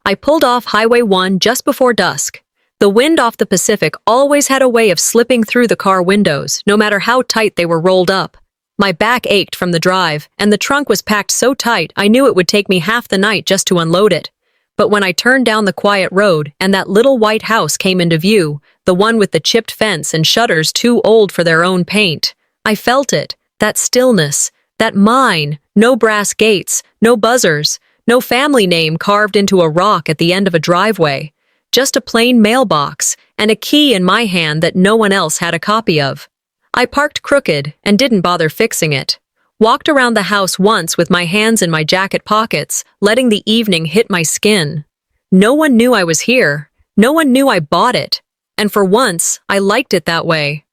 I pulled off Highway 1 just before dusk. The wind off the Pacific always had a way of slipping through the car windows, no matter how tight they were rolled up. My back ached from the drive, and the trunk was packed so tight I knew it would take me half the night just to unload it. But when I turned down the quiet road and that little white house came into view, the one with the chipped fence and shutters too old for their own paint, I felt it, that stillness, that mine, no brass gates, no buzzers, no family name carved into a rock at the end of a driveway, just a plain mailbox and a key in my hand that no one else had a copy of. I parked crooked and didn't bother fixing it. Walked around the house once with my hands in my jacket pockets, letting the evening hit my skin. No one knew I was here. No one knew I bought it. And for once, I liked it that way.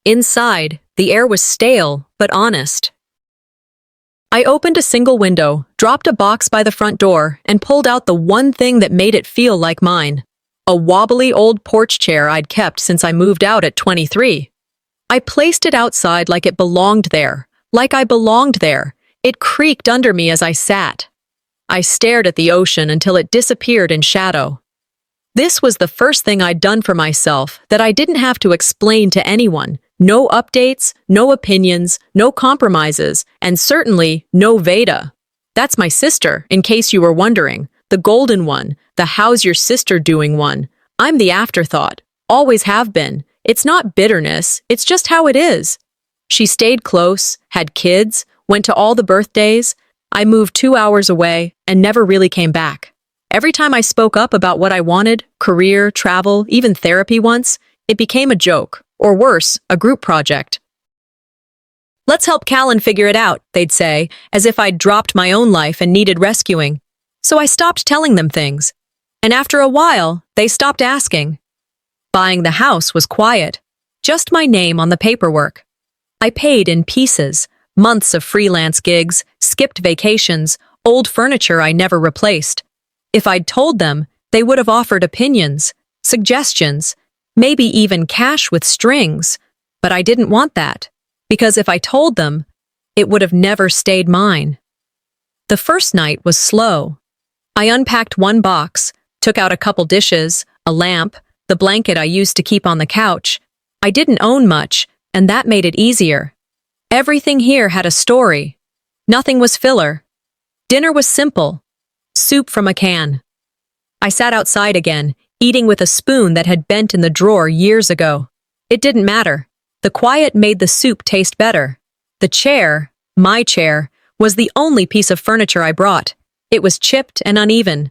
Inside, the air was stale, but honest. I opened a single window, dropped a box by the front door, and pulled out the one thing that made it feel like mine. A wobbly old porch chair I'd kept since I moved out at 23. I placed it outside like it belonged there, like I belonged there. It creaked under me as I sat. I stared at the ocean until it disappeared in shadow. This was the first thing I'd done for myself that I didn't have to explain to anyone. No updates, no opinions, no compromises, and certainly no Veda. That's my sister, in case you were wondering. The golden one, the how's your sister doing one. I'm the afterthought, always have been. It's not bitterness, it's just how it is. She stayed close, had kids, went to all the birthdays. I moved 2 hours away and never really came back. Every time I spoke up about what I wanted, career, travel, even therapy once, it became a joke, or worse, a group project. Let's help Callan figure it out, they'd say, as if I'd dropped my own life and needed rescuing. So I stopped telling them things. And after a while, they stopped asking. Buying the house was quiet, just my name on the paperwork. I paid in pieces, months of freelance gigs, skipped vacations, old furniture I never replaced. If I'd told them, they would have offered opinions, suggestions, maybe even cash with strings, but I didn't want that, because if I told them, it would have never stayed mine. The first night was slow. I unpacked one box, took out a couple dishes, a lamp, the blanket I used to keep on the couch. I didn't own much, and that made it easier. Everything here had a story. Nothing was filler. Dinner was simple. Soup from a can. I sat outside again, eating with a spoon that had bent in the drawer years ago. It didn't matter. The quiet made the soup taste better. The chair, my chair, was the only piece of furniture I brought. It was chipped and uneven.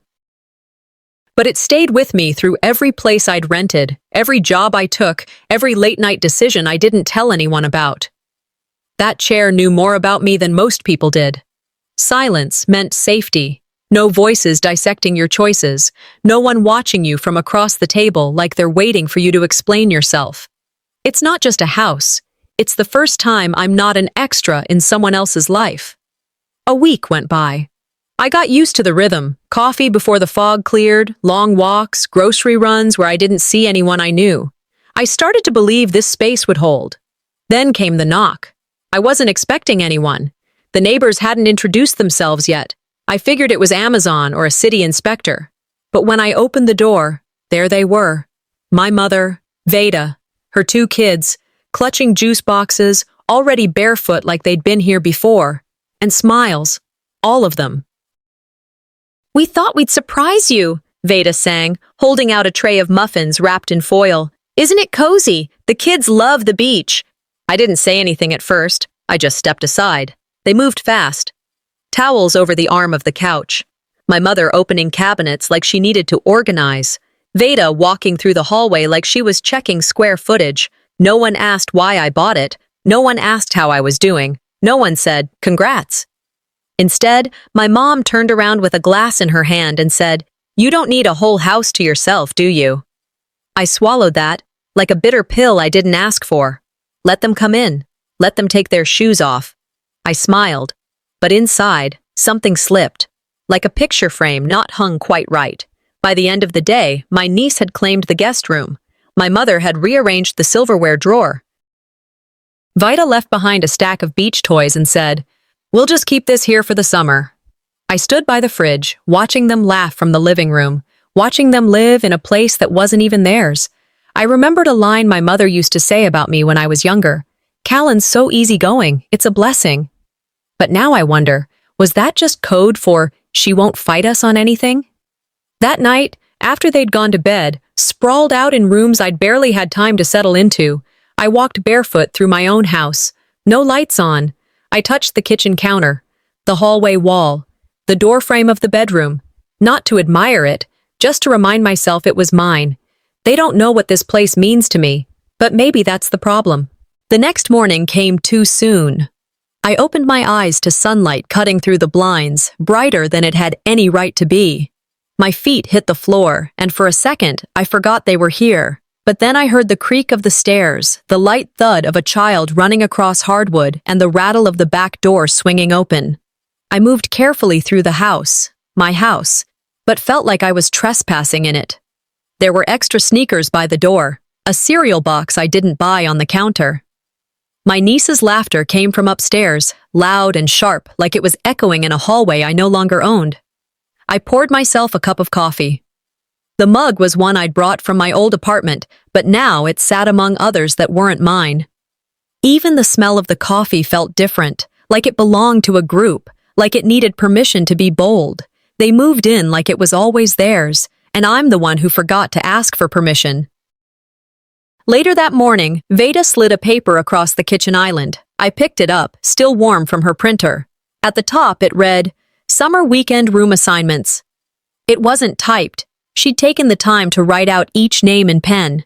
But it stayed with me through every place I'd rented, every job I took, every late-night decision I didn't tell anyone about. That chair knew more about me than most people did. Silence meant safety. No voices dissecting your choices. No one watching you from across the table like they're waiting for you to explain yourself. It's not just a house. It's the first time I'm not an extra in someone else's life. A week went by. I got used to the rhythm. Coffee before the fog cleared, long walks, grocery runs where I didn't see anyone I knew. I started to believe this space would hold. Then came the knock. I wasn't expecting anyone. The neighbors hadn't introduced themselves yet. I figured it was Amazon or a city inspector. But when I opened the door, there they were. My mother, Veda, her 2 kids, clutching juice boxes, already barefoot like they'd been here before, and smiles, all of them. "We thought we'd surprise you," Veda sang, holding out a tray of muffins wrapped in foil. "Isn't it cozy? The kids love the beach." I didn't say anything at first. I just stepped aside. They moved fast. Towels over the arm of the couch. My mother opening cabinets like she needed to organize. Veda walking through the hallway like she was checking square footage. No one asked why I bought it. No one asked how I was doing. No one said, "Congrats." Instead, my mom turned around with a glass in her hand and said, "You don't need a whole house to yourself, do you?" I swallowed that, like a bitter pill I didn't ask for. Let them come in. Let them take their shoes off. I smiled. But inside, something slipped. Like a picture frame not hung quite right. By the end of the day, my niece had claimed the guest room. My mother had rearranged the silverware drawer. Vida left behind a stack of beach toys and said, "We'll just keep this here for the summer." I stood by the fridge, watching them laugh from the living room, watching them live in a place that wasn't even theirs. I remembered a line my mother used to say about me when I was younger. "Callan's so easygoing, it's a blessing." But now I wonder, was that just code for she won't fight us on anything? That night, after they'd gone to bed, sprawled out in rooms I'd barely had time to settle into, I walked barefoot through my own house. No lights on. I touched the kitchen counter, the hallway wall, the doorframe of the bedroom, not to admire it, just to remind myself it was mine. They don't know what this place means to me, but maybe that's the problem. The next morning came too soon. I opened my eyes to sunlight cutting through the blinds, brighter than it had any right to be. My feet hit the floor, and for a second, I forgot they were here. But then I heard the creak of the stairs, the light thud of a child running across hardwood, and the rattle of the back door swinging open. I moved carefully through the house, my house, but felt like I was trespassing in it. There were extra sneakers by the door, a cereal box I didn't buy on the counter. My niece's laughter came from upstairs, loud and sharp, like it was echoing in a hallway I no longer owned. I poured myself a cup of coffee. The mug was one I'd brought from my old apartment, but now it sat among others that weren't mine. Even the smell of the coffee felt different, like it belonged to a group, like it needed permission to be bold. They moved in like it was always theirs, and I'm the one who forgot to ask for permission. Later that morning, Veda slid a paper across the kitchen island. I picked it up, still warm from her printer. At the top it read, "Summer weekend room assignments." It wasn't typed. She'd taken the time to write out each name in pen.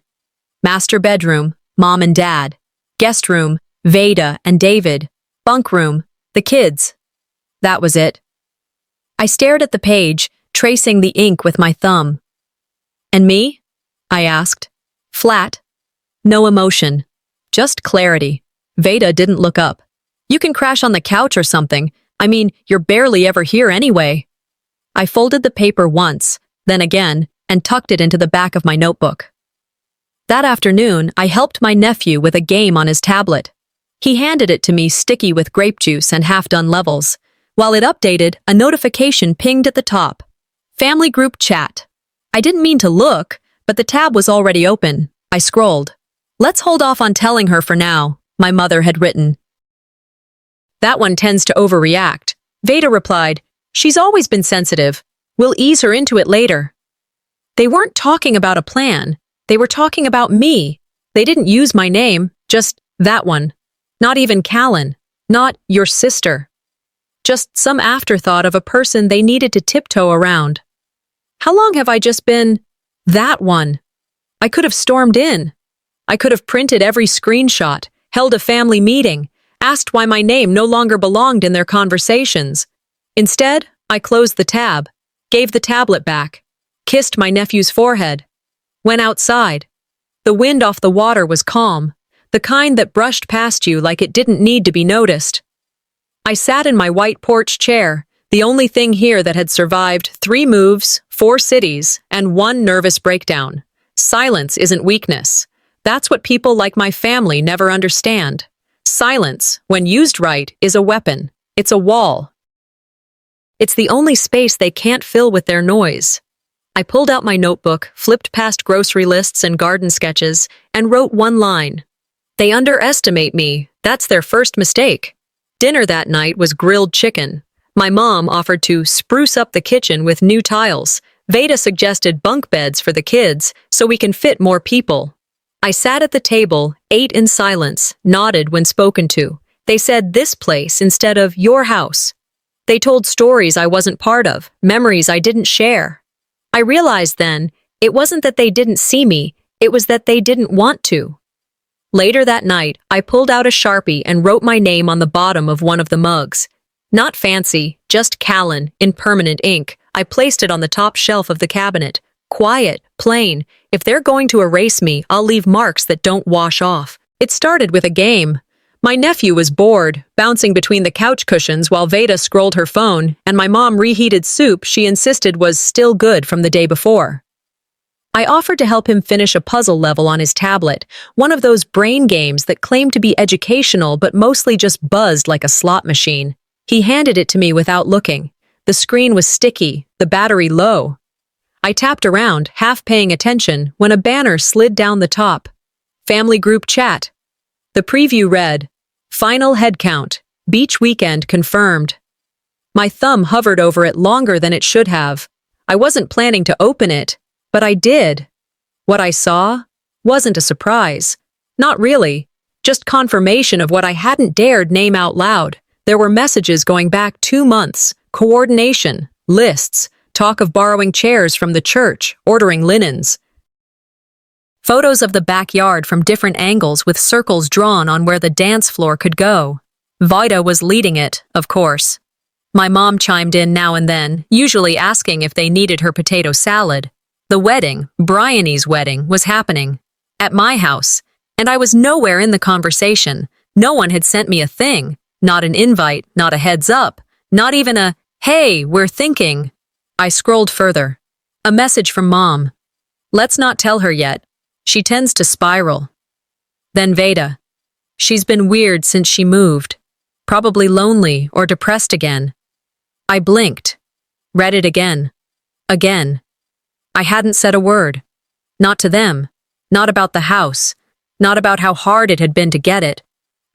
Master bedroom, Mom and Dad. Guest room, Veda and David. Bunk room, the kids. That was it. I stared at the page, tracing the ink with my thumb. "And me?" I asked. Flat. No emotion. Just clarity. Veda didn't look up. "You can crash on the couch or something. I mean, you're barely ever here anyway." I folded the paper once, then again, and tucked it into the back of my notebook. That afternoon, I helped my nephew with a game on his tablet. He handed it to me sticky with grape juice and half-done levels. While it updated, a notification pinged at the top. Family group chat. I didn't mean to look, but the tab was already open. I scrolled. "Let's hold off on telling her for now," my mother had written. "That one tends to overreact." Veda replied, "She's always been sensitive. We'll ease her into it later." They weren't talking about a plan. They were talking about me. They didn't use my name, just that one. Not even Callan. Not your sister. Just some afterthought of a person they needed to tiptoe around. How long have I just been that one? I could have stormed in. I could have printed every screenshot, held a family meeting, asked why my name no longer belonged in their conversations. Instead, I closed the tab, gave the tablet back, kissed my nephew's forehead, went outside. The wind off the water was calm, the kind that brushed past you like it didn't need to be noticed. I sat in my white porch chair, the only thing here that had survived 3 moves, 4 cities, and 1 nervous breakdown. Silence isn't weakness. That's what people like my family never understand. Silence, when used right, is a weapon. It's a wall. It's the only space they can't fill with their noise. I pulled out my notebook, flipped past grocery lists and garden sketches, and wrote one line. They underestimate me. That's their first mistake. Dinner that night was grilled chicken. My mom offered to spruce up the kitchen with new tiles. Veda suggested bunk beds for the kids so we can fit more people. I sat at the table, ate in silence, nodded when spoken to. They said this place instead of your house. They told stories I wasn't part of, memories I didn't share. I realized then, it wasn't that they didn't see me, it was that they didn't want to. Later that night, I pulled out a Sharpie and wrote my name on the bottom of one of the mugs. Not fancy, just Callan, in permanent ink. I placed it on the top shelf of the cabinet. Quiet, plain. If they're going to erase me, I'll leave marks that don't wash off. It started with a game. My nephew was bored, bouncing between the couch cushions while Veda scrolled her phone, and my mom reheated soup she insisted was still good from the day before. I offered to help him finish a puzzle level on his tablet, one of those brain games that claimed to be educational but mostly just buzzed like a slot machine. He handed it to me without looking. The screen was sticky, the battery low. I tapped around, half paying attention, when a banner slid down the top. Family group chat. The preview read, "Final head count. Beach weekend confirmed." My thumb hovered over it longer than it should have. I wasn't planning to open it, but I did. What I saw wasn't a surprise. Not really. Just confirmation of what I hadn't dared name out loud. There were messages going back 2 months, coordination, lists, talk of borrowing chairs from the church, ordering linens. Photos of the backyard from different angles with circles drawn on where the dance floor could go. Vida was leading it, of course. My mom chimed in now and then, usually asking if they needed her potato salad. The wedding, Bryony's wedding, was happening. At my house. And I was nowhere in the conversation. No one had sent me a thing. Not an invite, not a heads up, not even a, "Hey, we're thinking." I scrolled further. A message from Mom. "Let's not tell her yet. She tends to spiral." Then Veda. "She's been weird since she moved. Probably lonely or depressed again." I blinked. Read it again. Again. I hadn't said a word. Not to them. Not about the house. Not about how hard it had been to get it.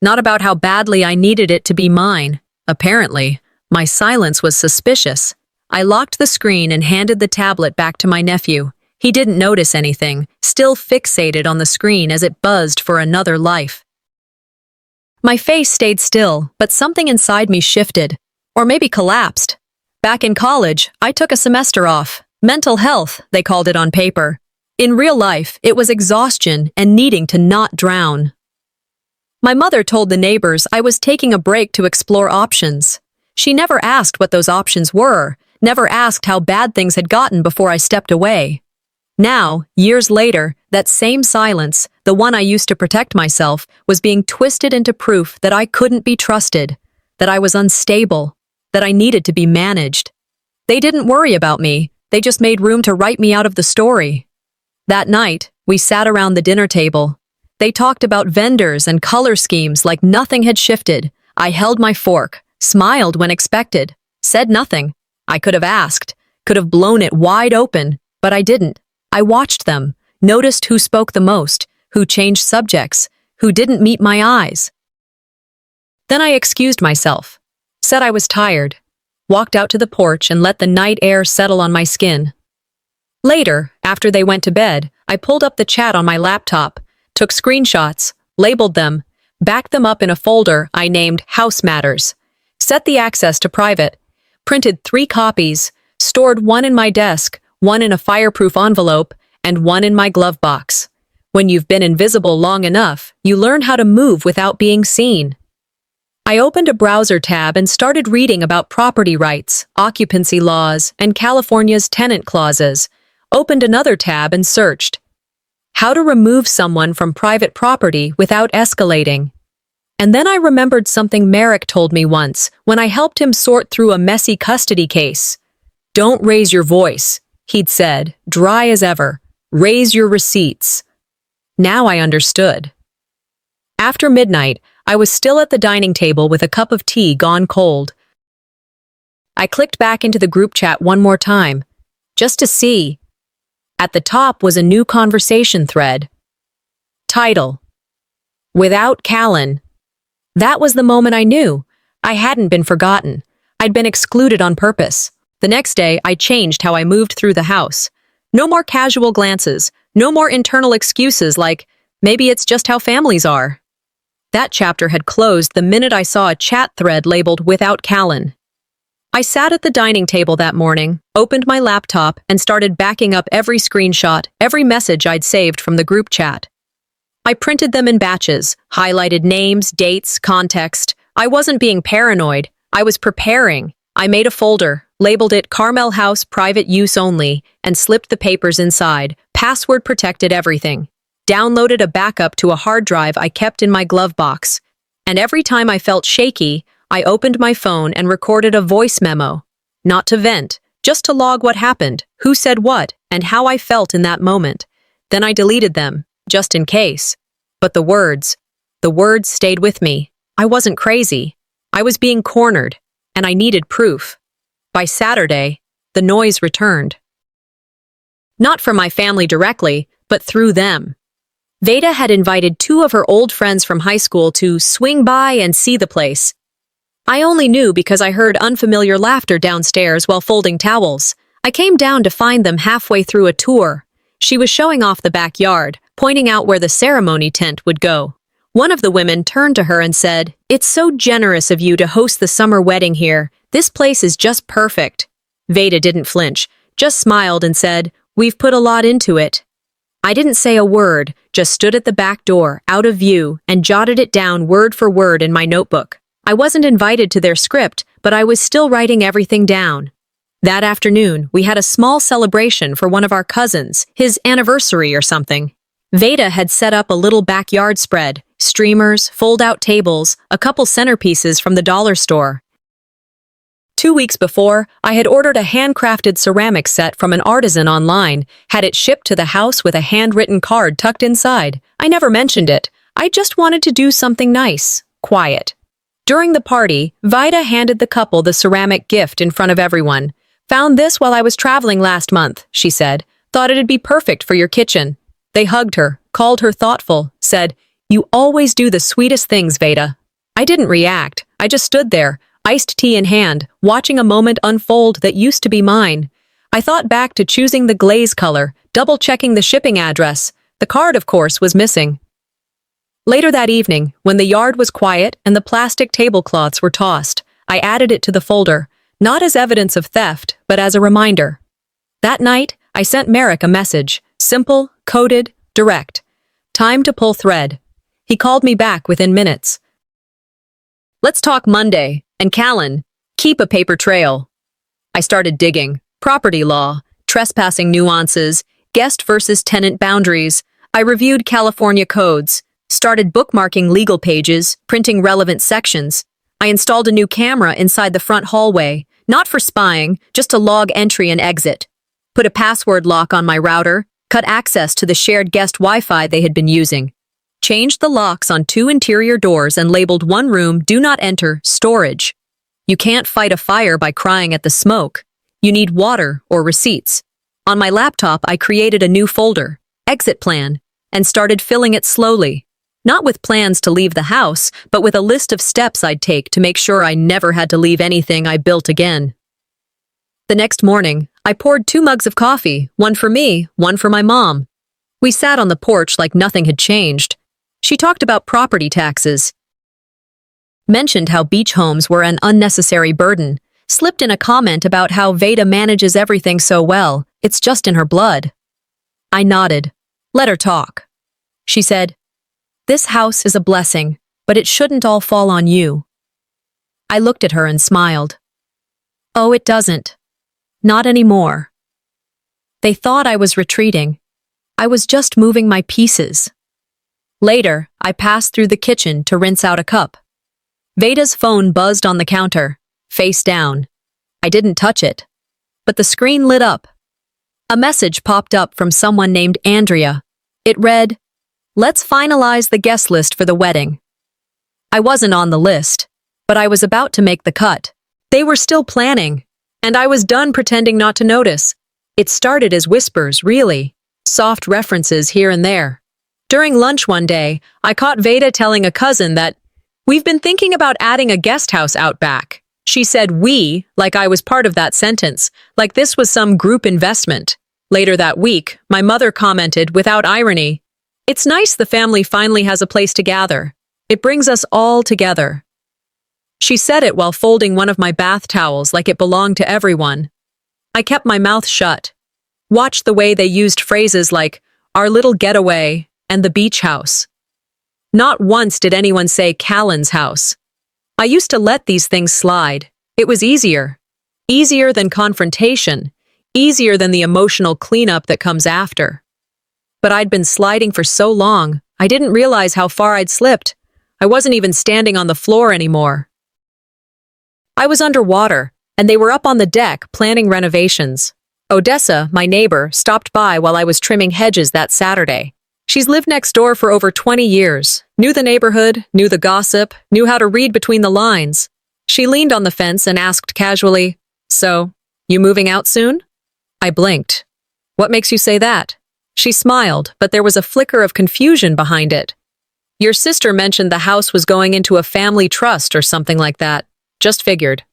Not about how badly I needed it to be mine. Apparently, my silence was suspicious. I locked the screen and handed the tablet back to my nephew. He didn't notice anything, still fixated on the screen as it buzzed for another life. My face stayed still, but something inside me shifted. Or maybe collapsed. Back in college, I took a semester off. Mental health, they called it on paper. In real life, it was exhaustion and needing to not drown. My mother told the neighbors I was taking a break to explore options. She never asked what those options were, never asked how bad things had gotten before I stepped away. Now, years later, that same silence, the one I used to protect myself, was being twisted into proof that I couldn't be trusted, that I was unstable, that I needed to be managed. They didn't worry about me, they just made room to write me out of the story. That night, we sat around the dinner table. They talked about vendors and color schemes like nothing had shifted. I held my fork, smiled when expected, said nothing. I could have asked, could have blown it wide open, but I didn't. I watched them, noticed who spoke the most, who changed subjects, who didn't meet my eyes. Then I excused myself, said I was tired, walked out to the porch and let the night air settle on my skin. Later, after they went to bed, I pulled up the chat on my laptop, took screenshots, labeled them, backed them up in a folder I named House Matters, set the access to private, printed 3 copies, stored one in my desk, one in a fireproof envelope, and one in my glove box. When you've been invisible long enough, you learn how to move without being seen. I opened a browser tab and started reading about property rights, occupancy laws, and California's tenant clauses. Opened another tab and searched. How to remove someone from private property without escalating. And then I remembered something Merrick told me once when I helped him sort through a messy custody case. "Don't raise your voice," he'd said, dry as ever. "Raise your receipts." Now I understood. After midnight, I was still at the dining table with a cup of tea gone cold. I clicked back into the group chat one more time, just to see. At the top was a new conversation thread. Title: Without Callan. That was the moment I knew. I hadn't been forgotten. I'd been excluded on purpose. The next day, I changed how I moved through the house. No more casual glances, no more internal excuses like, maybe it's just how families are. That chapter had closed the minute I saw a chat thread labeled Without Callan. I sat at the dining table that morning, opened my laptop, and started backing up every screenshot, every message I'd saved from the group chat. I printed them in batches, highlighted names, dates, context. I wasn't being paranoid. I was preparing. I made a folder, labeled it Carmel House Private Use Only, and slipped the papers inside, password-protected everything. Downloaded a backup to a hard drive I kept in my glove box. And every time I felt shaky, I opened my phone and recorded a voice memo. Not to vent, just to log what happened, who said what, and how I felt in that moment. Then I deleted them, just in case. But the words stayed with me. I wasn't crazy. I was being cornered, and I needed proof. By Saturday, the noise returned. Not from my family directly, but through them. Veda had invited two of her old friends from high school to swing by and see the place. I only knew because I heard unfamiliar laughter downstairs while folding towels. I came down to find them halfway through a tour. She was showing off the backyard, pointing out where the ceremony tent would go. One of the women turned to her and said, "It's so generous of you to host the summer wedding here. This place is just perfect." Veda didn't flinch, just smiled and said, "We've put a lot into it." I didn't say a word, just stood at the back door, out of view, and jotted it down word for word in my notebook. I wasn't invited to their script, but I was still writing everything down. That afternoon, we had a small celebration for one of our cousins, his anniversary or something. Veda had set up a little backyard spread, streamers, fold-out tables, a couple centerpieces from the dollar store. 2 weeks before, I had ordered a handcrafted ceramic set from an artisan online, had it shipped to the house with a handwritten card tucked inside. I never mentioned it. I just wanted to do something nice, quiet. During the party, Vida handed the couple the ceramic gift in front of everyone. "Found this while I was traveling last month," she said. "Thought it'd be perfect for your kitchen." They hugged her, called her thoughtful, said, "You always do the sweetest things, Veda." I didn't react. I just stood there, iced tea in hand, watching a moment unfold that used to be mine. I thought back to choosing the glaze color, double-checking the shipping address. The card, of course, was missing. Later that evening, when the yard was quiet and the plastic tablecloths were tossed, I added it to the folder, not as evidence of theft, but as a reminder. That night, I sent Merrick a message, simple, coded, direct. Time to pull thread. He called me back within minutes. "Let's talk Monday. And Callan, keep a paper trail." I started digging. Property law, trespassing nuances, guest versus tenant boundaries. I reviewed California codes, started bookmarking legal pages, printing relevant sections. I installed a new camera inside the front hallway, not for spying, just to log entry and exit. Put a password lock on my router, cut access to the shared guest Wi-Fi they had been using. Changed the locks on 2 interior doors and labeled one room "Do Not Enter, Storage." You can't fight a fire by crying at the smoke. You need water or receipts. On my laptop, I created a new folder, Exit Plan, and started filling it slowly. Not with plans to leave the house, but with a list of steps I'd take to make sure I never had to leave anything I built again. The next morning, I poured 2 mugs of coffee, one for me, one for my mom. We sat on the porch like nothing had changed. She talked about property taxes, mentioned how beach homes were an unnecessary burden, slipped in a comment about how Veda manages everything so well, it's just in her blood. I nodded. Let her talk. She said, "This house is a blessing, but it shouldn't all fall on you." I looked at her and smiled. "Oh, it doesn't. Not anymore." They thought I was retreating. I was just moving my pieces. Later, I passed through the kitchen to rinse out a cup. Veda's phone buzzed on the counter, face down. I didn't touch it. But the screen lit up. A message popped up from someone named Andrea. It read, "Let's finalize the guest list for the wedding." I wasn't on the list, but I was about to make the cut. They were still planning, and I was done pretending not to notice. It started as whispers, really, soft references here and there. During lunch one day, I caught Veda telling a cousin that, "We've been thinking about adding a guest house out back." She said "we," like I was part of that sentence, like this was some group investment. Later that week, my mother commented, without irony, "It's nice the family finally has a place to gather. It brings us all together." She said it while folding one of my bath towels like it belonged to everyone. I kept my mouth shut. Watched the way they used phrases like, "our little getaway," and "the beach house." Not once did anyone say Callan's house. I used to let these things slide. It was easier. Easier than confrontation. Easier than the emotional cleanup that comes after. But I'd been sliding for so long, I didn't realize how far I'd slipped. I wasn't even standing on the floor anymore. I was underwater, and they were up on the deck planning renovations. Odessa, my neighbor, stopped by while I was trimming hedges that Saturday. She's lived next door for over 20 years, knew the neighborhood, knew the gossip, knew how to read between the lines. She leaned on the fence and asked casually, So, you moving out soon? I blinked. What makes you say that? She smiled, but there was a flicker of confusion behind it. Your sister mentioned the house was going into a family trust or something like that. Just figured.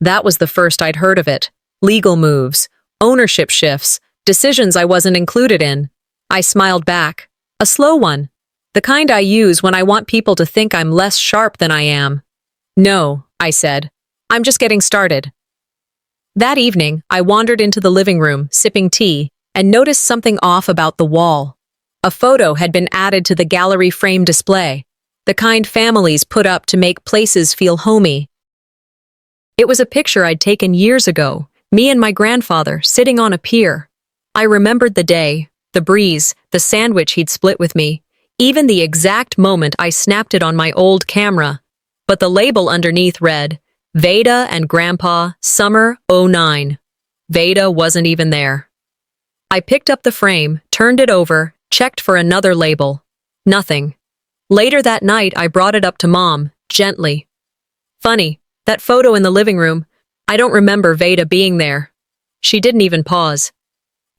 That was the first I'd heard of it. Legal moves, ownership shifts, decisions I wasn't included in. I smiled back. A slow one. The kind I use when I want people to think I'm less sharp than I am. No, I said. I'm just getting started. That evening, I wandered into the living room, sipping tea, and noticed something off about the wall. A photo had been added to the gallery frame display, the kind families put up to make places feel homey. It was a picture I'd taken years ago, me and my grandfather sitting on a pier. I remembered the day, the breeze, the sandwich he'd split with me, even the exact moment I snapped it on my old camera. But the label underneath read, Veda and Grandpa, Summer '09. Veda wasn't even there. I picked up the frame, turned it over, checked for another label. Nothing. Later that night, I brought it up to Mom, gently. Funny, that photo in the living room, I don't remember Veda being there. She didn't even pause.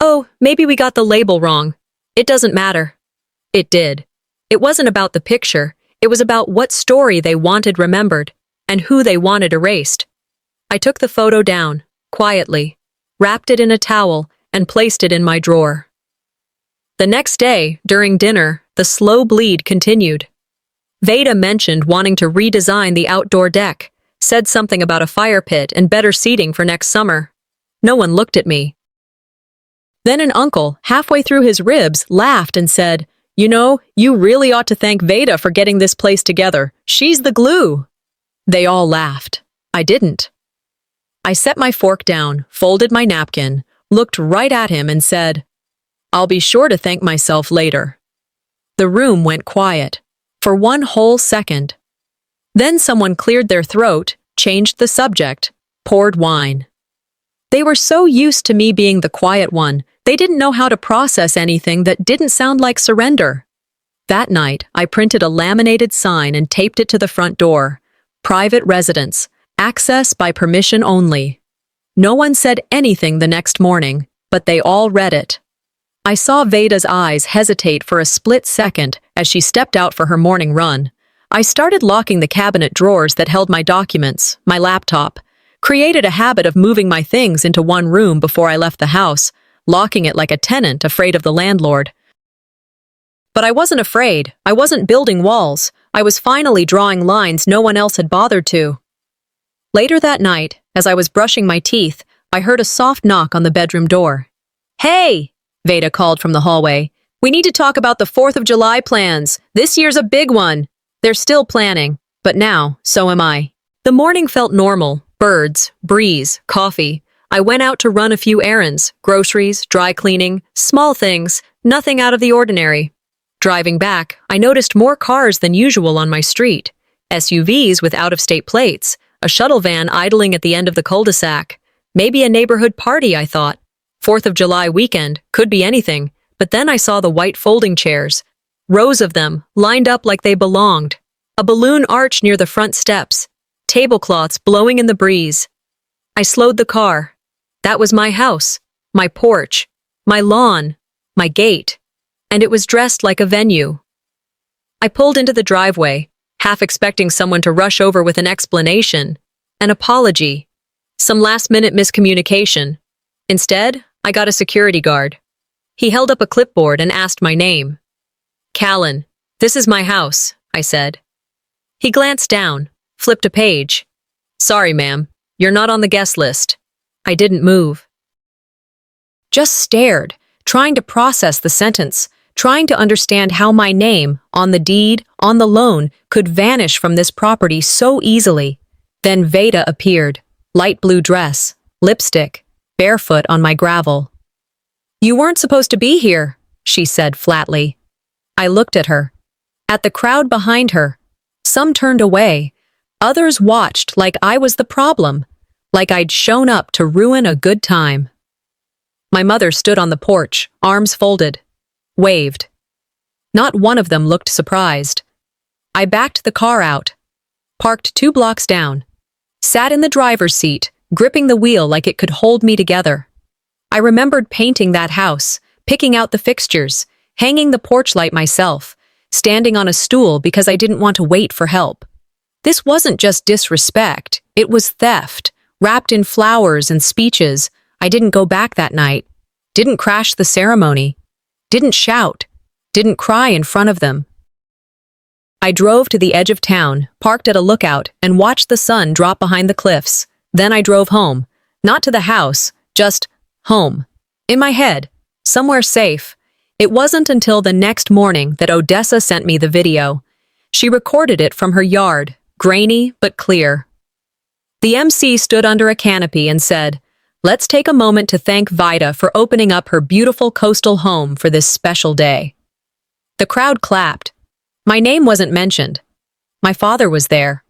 Oh, maybe we got the label wrong. It doesn't matter. It did. It wasn't about the picture. It was about what story they wanted remembered and who they wanted erased. I took the photo down, quietly, wrapped it in a towel, and placed it in my drawer. The next day, during dinner, the slow bleed continued. Veda mentioned wanting to redesign the outdoor deck, said something about a fire pit and better seating for next summer. No one looked at me. Then an uncle, halfway through his ribs, laughed and said, You know, you really ought to thank Veda for getting this place together. She's the glue. They all laughed. I didn't. I set my fork down, folded my napkin, looked right at him and said, I'll be sure to thank myself later. The room went quiet, for one whole second. Then someone cleared their throat, changed the subject, poured wine. They were so used to me being the quiet one, they didn't know how to process anything that didn't sound like surrender. That night, I printed a laminated sign and taped it to the front door. Private residence, access by permission only. No one said anything the next morning, but they all read it. I saw Veda's eyes hesitate for a split second as she stepped out for her morning run. I started locking the cabinet drawers that held my documents, my laptop, created a habit of moving my things into one room before I left the house, locking it like a tenant afraid of the landlord. But I wasn't afraid. I wasn't building walls. I was finally drawing lines no one else had bothered to. Later that night, as I was brushing my teeth, I heard a soft knock on the bedroom door. Hey! Veda called from the hallway. We need to talk about the 4th of July plans. This year's a big one. They're still planning, but now, so am I. The morning felt normal. Birds, breeze, coffee. I went out to run a few errands, groceries, dry cleaning, small things, nothing out of the ordinary. Driving back, I noticed more cars than usual on my street. SUVs with out-of-state plates, a shuttle van idling at the end of the cul-de-sac. Maybe a neighborhood party, I thought. 4th of July weekend, could be anything. But then I saw the white folding chairs. Rows of them, lined up like they belonged. A balloon arch near the front steps. Tablecloths blowing in the breeze. I slowed the car. That was my house, my porch, my lawn, my gate. And it was dressed like a venue. I pulled into the driveway, half expecting someone to rush over with an explanation, an apology, some last-minute miscommunication. Instead, I got a security guard. He held up a clipboard and asked my name. Callan, this is my house, I said. He glanced down, flipped a page. Sorry, ma'am, you're not on the guest list. I didn't move. Just stared, trying to process the sentence, trying to understand how my name, on the deed, on the loan, could vanish from this property so easily. Then Veda appeared, light blue dress, lipstick, barefoot on my gravel. You weren't supposed to be here, she said flatly. I looked at her. At the crowd behind her. Some turned away. Others watched like I was the problem, like I'd shown up to ruin a good time. My mother stood on the porch, arms folded, waved. Not one of them looked surprised. I backed the car out, parked 2 blocks down, sat in the driver's seat, gripping the wheel like it could hold me together. I remembered painting that house, picking out the fixtures, hanging the porch light myself, standing on a stool because I didn't want to wait for help. This wasn't just disrespect, it was theft, wrapped in flowers and speeches. I didn't go back that night, didn't crash the ceremony, didn't shout, didn't cry in front of them. I drove to the edge of town, parked at a lookout, and watched the sun drop behind the cliffs. Then I drove home. Not to the house, just home. In my head, somewhere safe. It wasn't until the next morning that Odessa sent me the video. She recorded it from her yard, grainy but clear. The MC stood under a canopy and said, "Let's take a moment to thank Vida for opening up her beautiful coastal home for this special day." The crowd clapped. My name wasn't mentioned. My father was there,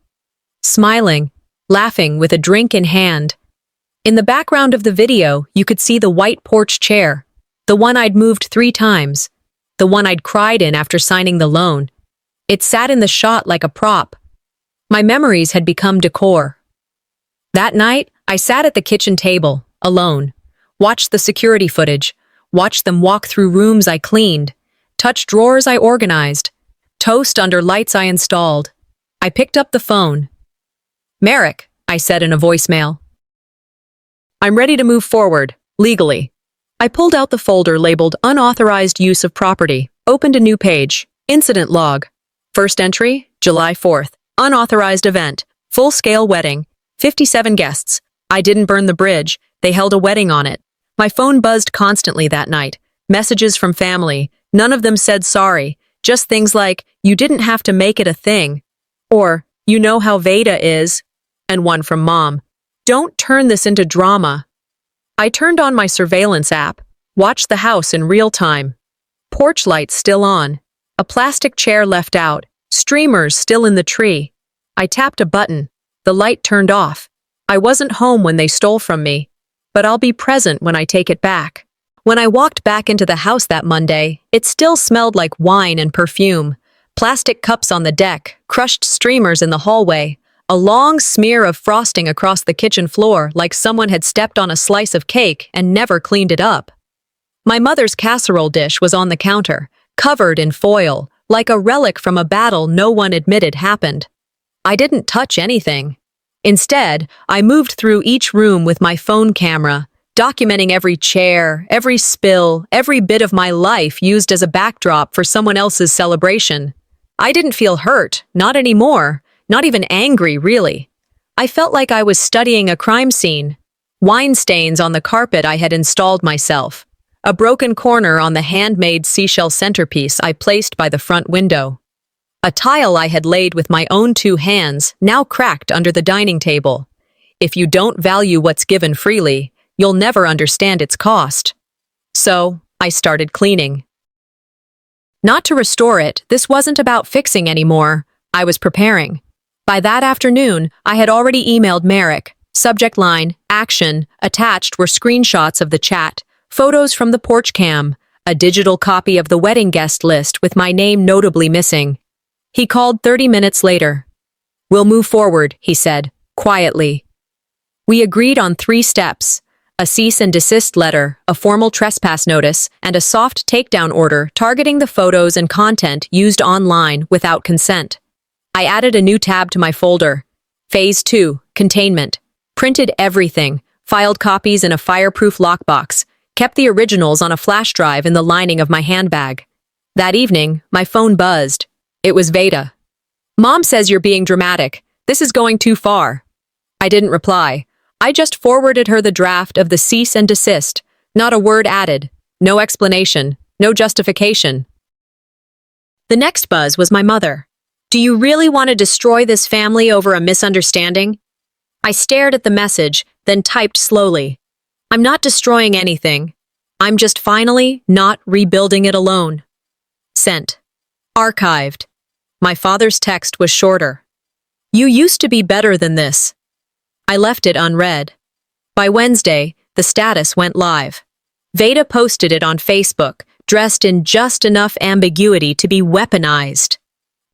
smiling, laughing with a drink in hand. In the background of the video, you could see the white porch chair, the one I'd moved 3 times, the one I'd cried in after signing the loan. It sat in the shot like a prop. My memories had become decor. That night, I sat at the kitchen table, alone, watched the security footage, watched them walk through rooms I cleaned, touch drawers I organized, toast under lights I installed. I picked up the phone. "Merrick," I said in a voicemail. "I'm ready to move forward, legally." I pulled out the folder labeled Unauthorized Use of Property, opened a new page, Incident Log. First entry, July 4th, unauthorized event, full-scale wedding, 57 guests. I didn't burn the bridge, they held a wedding on it. My phone buzzed constantly that night, messages from family, none of them said sorry, just things like, "You didn't have to make it a thing," or, "You know how Veda is," and one from Mom, "Don't turn this into drama." I turned on my surveillance app, watched the house in real time. Porch lights still on, a plastic chair left out, streamers still in the tree. I tapped a button, the light turned off. I wasn't home when they stole from me, but I'll be present when I take it back. When I walked back into the house that Monday, it still smelled like wine and perfume. Plastic cups on the deck, crushed streamers in the hallway, a long smear of frosting across the kitchen floor like someone had stepped on a slice of cake and never cleaned it up. My mother's casserole dish was on the counter, covered in foil, like a relic from a battle no one admitted happened. I didn't touch anything. Instead, I moved through each room with my phone camera, documenting every chair, every spill, every bit of my life used as a backdrop for someone else's celebration. I didn't feel hurt, not anymore, not even angry, really. I felt like I was studying a crime scene. Wine stains on the carpet I had installed myself. A broken corner on the handmade seashell centerpiece I placed by the front window. A tile I had laid with my own 2 hands, now cracked under the dining table. If you don't value what's given freely, you'll never understand its cost. So, I started cleaning. Not to restore it, this wasn't about fixing anymore. I was preparing. By that afternoon, I had already emailed Merrick. Subject line, action, attached were screenshots of the chat, photos from the porch cam, a digital copy of the wedding guest list with my name notably missing. He called 30 minutes later. "We'll move forward," he said, quietly. We agreed on 3 steps. A cease and desist letter, a formal trespass notice, and a soft takedown order targeting the photos and content used online without consent. I added a new tab to my folder. Phase 2, Containment. Printed everything, filed copies in a fireproof lockbox, kept the originals on a flash drive in the lining of my handbag. That evening, my phone buzzed. It was Veda. "Mom says you're being dramatic. This is going too far." I didn't reply. I just forwarded her the draft of the cease and desist, not a word added, no explanation, no justification. The next buzz was my mother. "Do you really want to destroy this family over a misunderstanding?" I stared at the message, then typed slowly. "I'm not destroying anything. I'm just finally not rebuilding it alone." Sent. Archived. My father's text was shorter. "You used to be better than this." I left it unread. By Wednesday, the status went live. Veda posted it on Facebook, dressed in just enough ambiguity to be weaponized.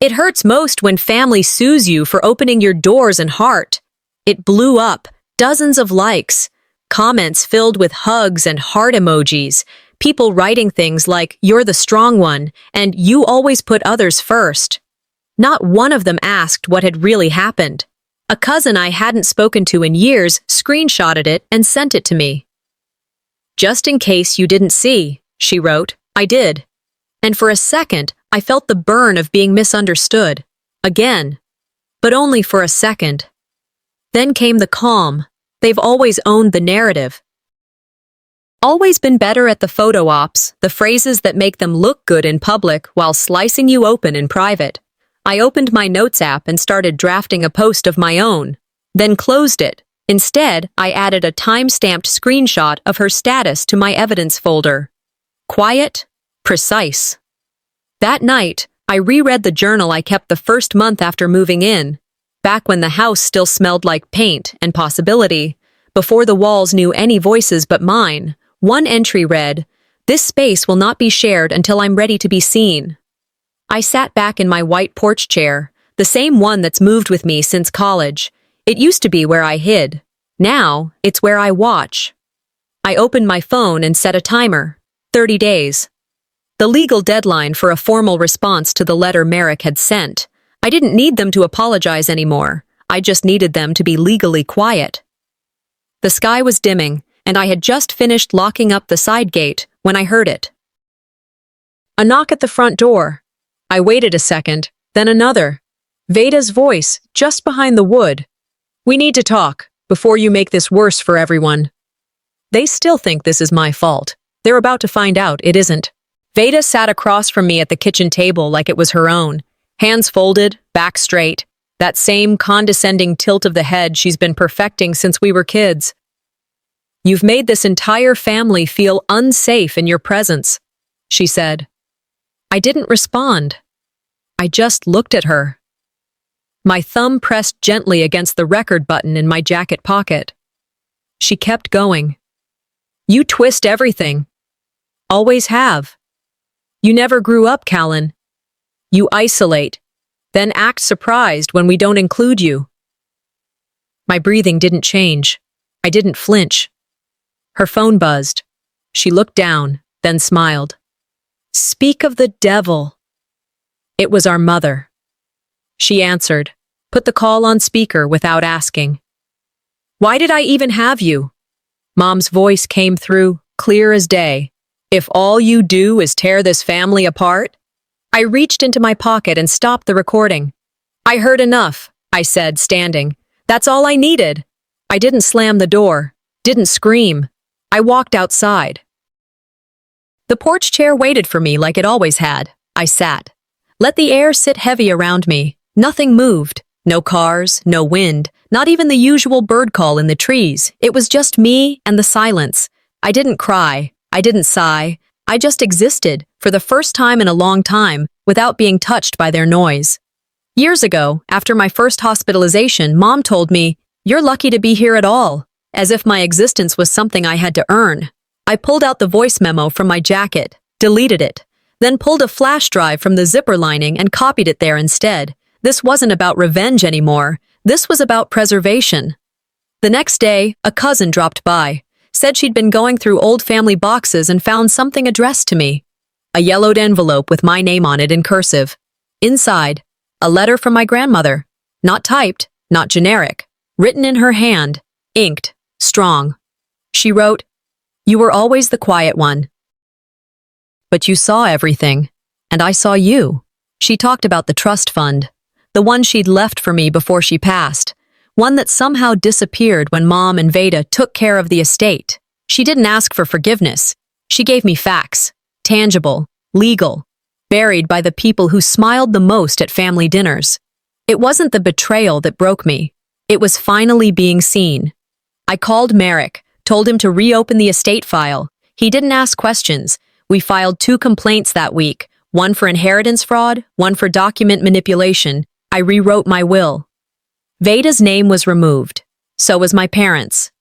"It hurts most when family sues you for opening your doors and heart." It blew up, Dozens of likes, comments filled with hugs and heart emojis, people writing things like, "You're the strong one," and "You always put others first." Not one of them asked what had really happened. A cousin I hadn't spoken to in years screenshotted it and sent it to me. "Just in case you didn't see," she wrote. I did. And for a second, I felt the burn of being misunderstood. Again. But only for a second. Then came the calm. They've always owned the narrative. Always been better at the photo ops, the phrases that make them look good in public while slicing you open in private. I opened my notes app and started drafting a post of my own, then closed it. Instead, I added a time-stamped screenshot of her status to my evidence folder. Quiet, precise. That night, I reread the journal I kept the first month after moving in, back when the house still smelled like paint and possibility, before the walls knew any voices but mine. One entry read, "This space will not be shared until I'm ready to be seen." I sat back in my white porch chair, the same one that's moved with me since college. It used to be where I hid. Now, it's where I watch. I opened my phone and set a timer. 30 days. The legal deadline for a formal response to the letter Merrick had sent. I didn't need them to apologize anymore. I just needed them to be legally quiet. The sky was dimming, and I had just finished locking up the side gate when I heard it. A knock at the front door. I waited a second, then another. Veda's voice, just behind the wood. "We need to talk, before you make this worse for everyone." They still think this is my fault. They're about to find out it isn't. Veda sat across from me at the kitchen table like it was her own. Hands folded, back straight. That same condescending tilt of the head she's been perfecting since we were kids. "You've made this entire family feel unsafe in your presence," she said. I didn't respond. I just looked at her. My thumb pressed gently against the record button in my jacket pocket. She kept going. "You twist everything. Always have. You never grew up, Callan. You isolate, then act surprised when we don't include you." My breathing didn't change. I didn't flinch. Her phone buzzed. She looked down, then smiled. "Speak of the devil." It was our mother. She answered, put the call on speaker without asking. "Why did I even have you?" Mom's voice came through, clear as day. "If all you do is tear this family apart?" I reached into my pocket and stopped the recording. "I heard enough," I said, standing. "That's all I needed." I didn't slam the door, didn't scream. I walked outside. The porch chair waited for me like it always had. I sat. Let the air sit heavy around me. Nothing moved. No cars, no wind, not even the usual bird call in the trees. It was just me and the silence. I didn't cry. I didn't sigh. I just existed, for the first time in a long time, without being touched by their noise. Years ago, after my first hospitalization, Mom told me, "You're lucky to be here at all," as if my existence was something I had to earn. I pulled out the voice memo from my jacket, deleted it, then pulled a flash drive from the zipper lining and copied it there instead. This wasn't about revenge anymore. This was about preservation. The next day, a cousin dropped by, said she'd been going through old family boxes and found something addressed to me. A yellowed envelope with my name on it in cursive. Inside, a letter from my grandmother. Not typed, not generic. Written in her hand, inked, strong. She wrote, "You were always the quiet one. But you saw everything, and I saw you." She talked about the trust fund, the one she'd left for me before she passed, one that somehow disappeared when Mom and Veda took care of the estate. She didn't ask for forgiveness. She gave me facts, tangible, legal, buried by the people who smiled the most at family dinners. It wasn't the betrayal that broke me. It was finally being seen. I called Merrick, told him to reopen the estate file. He didn't ask questions. We filed 2 complaints that week, one for inheritance fraud, one for document manipulation. I rewrote my will. Veda's name was removed. So was my parents'.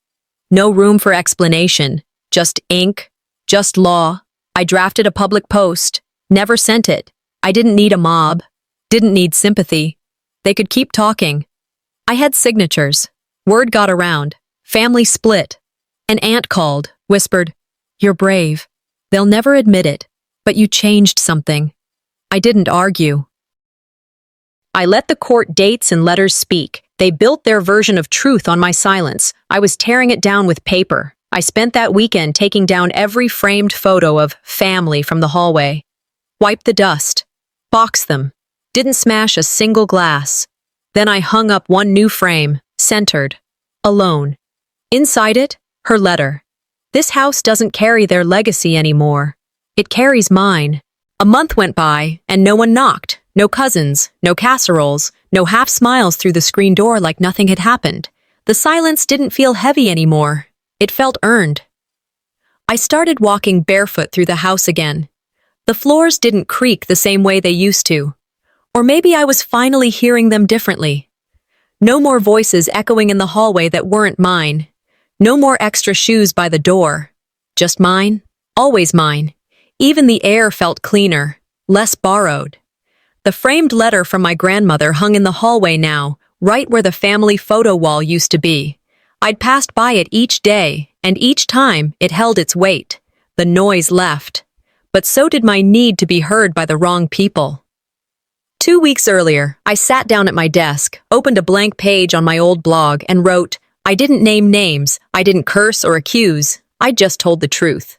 No room for explanation. Just ink. Just law. I drafted a public post. Never sent it. I didn't need a mob. Didn't need sympathy. They could keep talking. I had signatures. Word got around. Family split. An aunt called, whispered, "You're brave. They'll never admit it, but you changed something." I didn't argue. I let the court dates and letters speak. They built their version of truth on my silence. I was tearing it down with paper. I spent that weekend taking down every framed photo of family from the hallway. Wiped the dust. Boxed them. Didn't smash a single glass. Then I hung up one new frame, centered. Alone. Inside it, her letter. "This house doesn't carry their legacy anymore. It carries mine." A month went by, and no one knocked. No cousins, no casseroles, no half smiles through the screen door like nothing had happened. The silence didn't feel heavy anymore. It felt earned. I started walking barefoot through the house again. The floors didn't creak the same way they used to. Or maybe I was finally hearing them differently. No more voices echoing in the hallway that weren't mine. No more extra shoes by the door. Just mine, always mine. Even the air felt cleaner, less borrowed. The framed letter from my grandmother hung in the hallway now, right where the family photo wall used to be. I'd passed by it each day, and each time it held its weight. The noise left. But so did my need to be heard by the wrong people. 2 weeks earlier, I sat down at my desk, opened a blank page on my old blog, and wrote, "I didn't name names, I didn't curse or accuse, I just told the truth."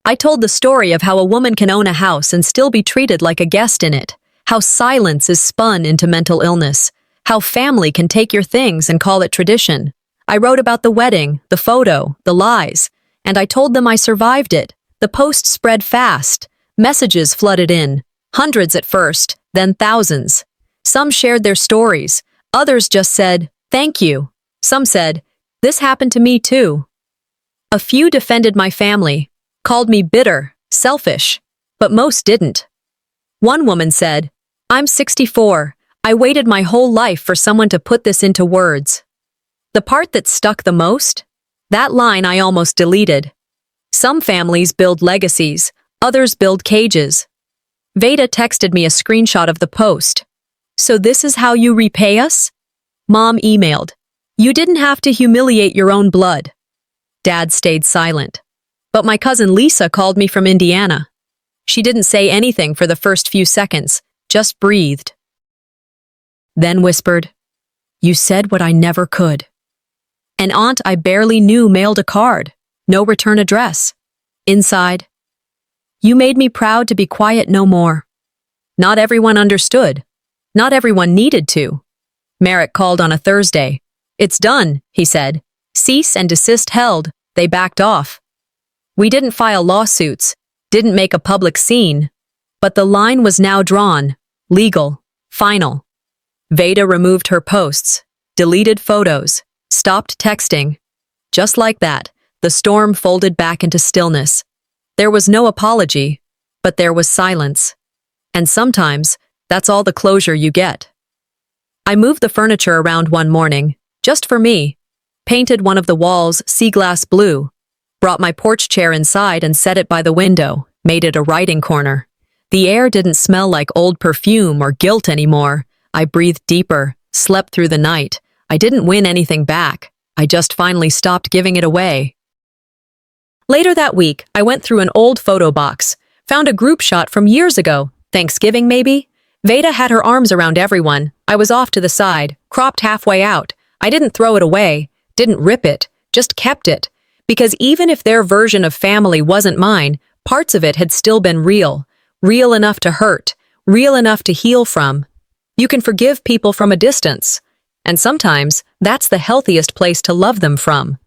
I told the story of how a woman can own a house and still be treated like a guest in it, how silence is spun into mental illness, how family can take your things and call it tradition. I wrote about the wedding, the photo, the lies, and I told them I survived it. The post spread fast. Messages flooded in. Hundreds at first, then thousands. Some shared their stories. Others just said, "Thank you." Some said, "This happened to me too." A few defended my family, called me bitter, selfish, but most didn't. One woman said, "I'm 64. I waited my whole life for someone to put this into words." The part that stuck the most? That line I almost deleted. Some families build legacies, others build cages. Veda texted me a screenshot of the post. "So this is how you repay us?" Mom emailed, "You didn't have to humiliate your own blood." Dad stayed silent. But my cousin Lisa called me from Indiana. She didn't say anything for the first few seconds, just breathed. Then whispered, "You said what I never could." An aunt I barely knew mailed a card, no return address. Inside, "You made me proud to be quiet no more." Not everyone understood. Not everyone needed to. Merrick called on a Thursday. "It's done," he said. "Cease and desist held." They backed off. We didn't file lawsuits, didn't make a public scene, but the line was now drawn, legal, final. Veda removed her posts, deleted photos, stopped texting. Just like that, the storm folded back into stillness. There was no apology, but there was silence. And sometimes, that's all the closure you get. I moved the furniture around one morning, just for me, painted one of the walls sea glass blue, brought my porch chair inside and set it by the window, made it a writing corner. The air didn't smell like old perfume or guilt anymore. I breathed deeper, slept through the night. I didn't win anything back. I just finally stopped giving it away. Later that week, I went through an old photo box, found a group shot from years ago, Thanksgiving maybe? Veda had her arms around everyone. I was off to the side, cropped halfway out. I didn't throw it away, didn't rip it, just kept it. Because even if their version of family wasn't mine, parts of it had still been real. Real enough to hurt, real enough to heal from. You can forgive people from a distance. And sometimes, that's the healthiest place to love them from.